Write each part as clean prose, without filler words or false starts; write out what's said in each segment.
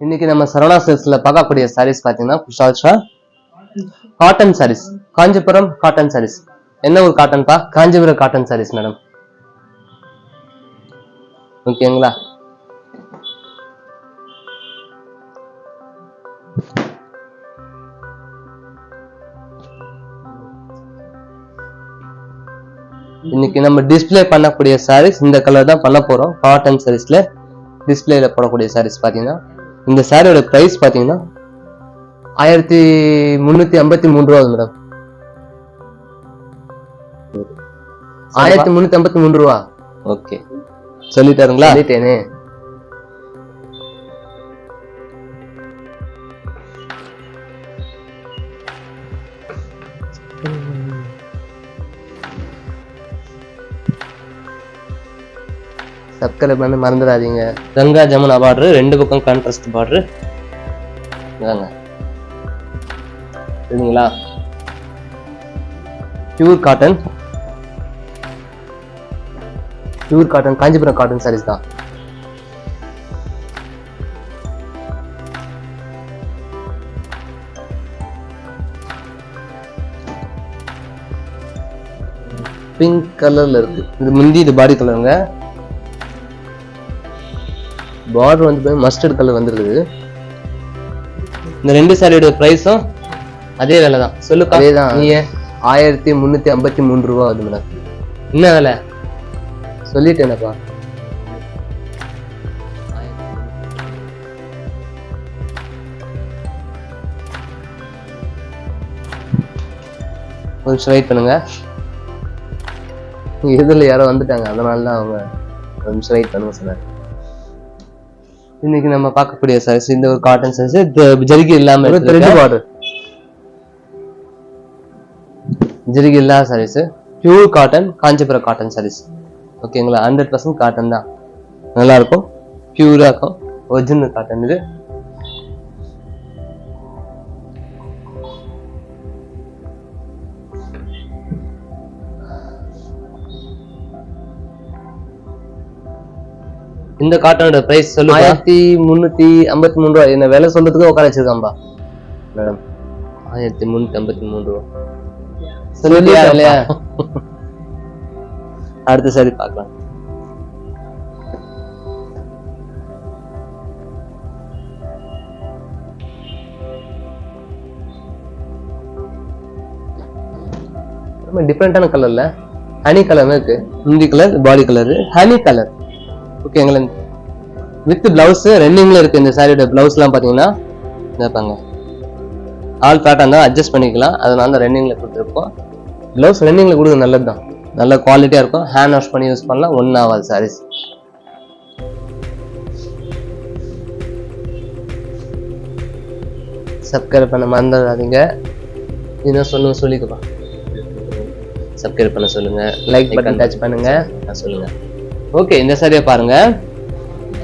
இன்னைக்கு நம்ம சரவணா சில்க்ஸ்ல பார்க்கக்கூடிய சாரீஸ் பாத்தீங்கன்னா புஷால்ஷா cotton sarees, Kanchipuram cotton sarees. என்ன ஒரு காட்டன் பா? Kanchipuram cotton sarees madam. ஓகேங்களா? இன்னைக்கு நம்ம டிஸ்பிளே பண்ணக்கூடிய சாரீஸ் இந்த கலர் தான் பண்ண போறோம். காட்டன் சாரீஸ்ல டிஸ்பிளேல போடக்கூடிய சாரீஸ் பாத்தீங்கன்னா இந்த சாரியோட பிரைஸ் பாத்தீங்கன்னா 1353 ரூபா மேடம். 1353 ரூபா. ஓகே, சொல்லிட்டாருங்களா? சொல்லிட்டேனே. சப்ஸ்கிரைப் பண்ண மறந்துடாதீங்க. கங்கா ஜமுனா பார்டர், 2 பக்கம் கான்ட்ராஸ்ட் பார்டர். சரிங்களா? Pure cotton, pure cotton Kanchipuram cotton sarees தான். பிங்க் கலர்ல இருக்கு. இது முந்தி, இது பாடி கலருங்க. பார்டர் வந்து மஸ்டர்ட் கலர் வந்துருக்குது. இந்த 2 சாரியோட பிரைஸும் அதே விலை தான். சொல்லுப்பா. அதேதான். நீ 1353 ரூபா வருது மேடம். என்ன விலை சொல்லிட்டேனப்பா. கொஞ்சம் வெயிட் பண்ணுங்க. எதிரில் யாரோ வந்துட்டாங்க, அதனால தான் அவங்க கொஞ்சம் வெயிட் பண்ணுங்க சொன்னாங்க. இன்னைக்கு நம்ம பார்க்கக்கூடிய சாரீஸ் இந்த ஒரு காட்டன் சாரீஸ், ஜரிகை இல்லாம பார்டர், ஜரிகை இல்லாத sarees, pure cotton Kanchipuram cotton sarees. ஓகேங்களா? 100% காட்டன் தான். நல்லா இருக்கும், பியூரா இருக்கும், ஒரிஜினல் காட்டன். இது இந்த காட்டனோட பிரைஸ் சொல்லு. 1353 ரூபா. என்ன விலை சொல்றதுக்கு உட்கார வச்சிருக்காம்பா மேடம். 1353 ரூபா சொல்லியா இல்லையா? அடுத்த சாரி பார்க்கலாம். ரொம்ப டிஃப்ரெண்டான கலர்ல ஹனி கலர் இருக்கு. முந்தி கலர், பாடி கலர், ஹனி கலர். ஓகேங்களா? வித் பிளவுஸ் ரன்னிங்ல இருக்கு. இந்த சாரியோட பிளவுஸ் எல்லாம் பாத்தீங்கன்னா பாருங்க, ஆல் பேட்டர்ன் தான், அட்ஜஸ்ட் பண்ணிக்கலாம். அதனால தான் ரன்னிங்ல கொடுத்துருக்கோம். பிளவுஸ் ரன்னிங்ல கொடுங்க, நல்லதுதான், நல்ல குவாலிட்டியா இருக்கும். ஹேண்ட் வாஷ் பண்ணி யூஸ் பண்ணலாம், ஒன்னும் ஆகாது சாரீஸ். சப்ஸ்கிரைப் பண்ண மறந்துடாதீங்க. இன்னும் சொல்லுங்க, சொல்லிக்கப்பா. சப்ஸ்கிரைப் பண்ண சொல்லுங்க, லைக் பட்டன் டச் பண்ணுங்க, சொல்லுங்க. ஓகே, இந்த சாரியை பாருங்க.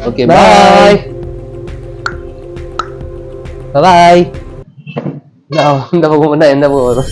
ஓகே, பாய் பாய். இந்த பக்கம் எந்த பக்கம் வரும்?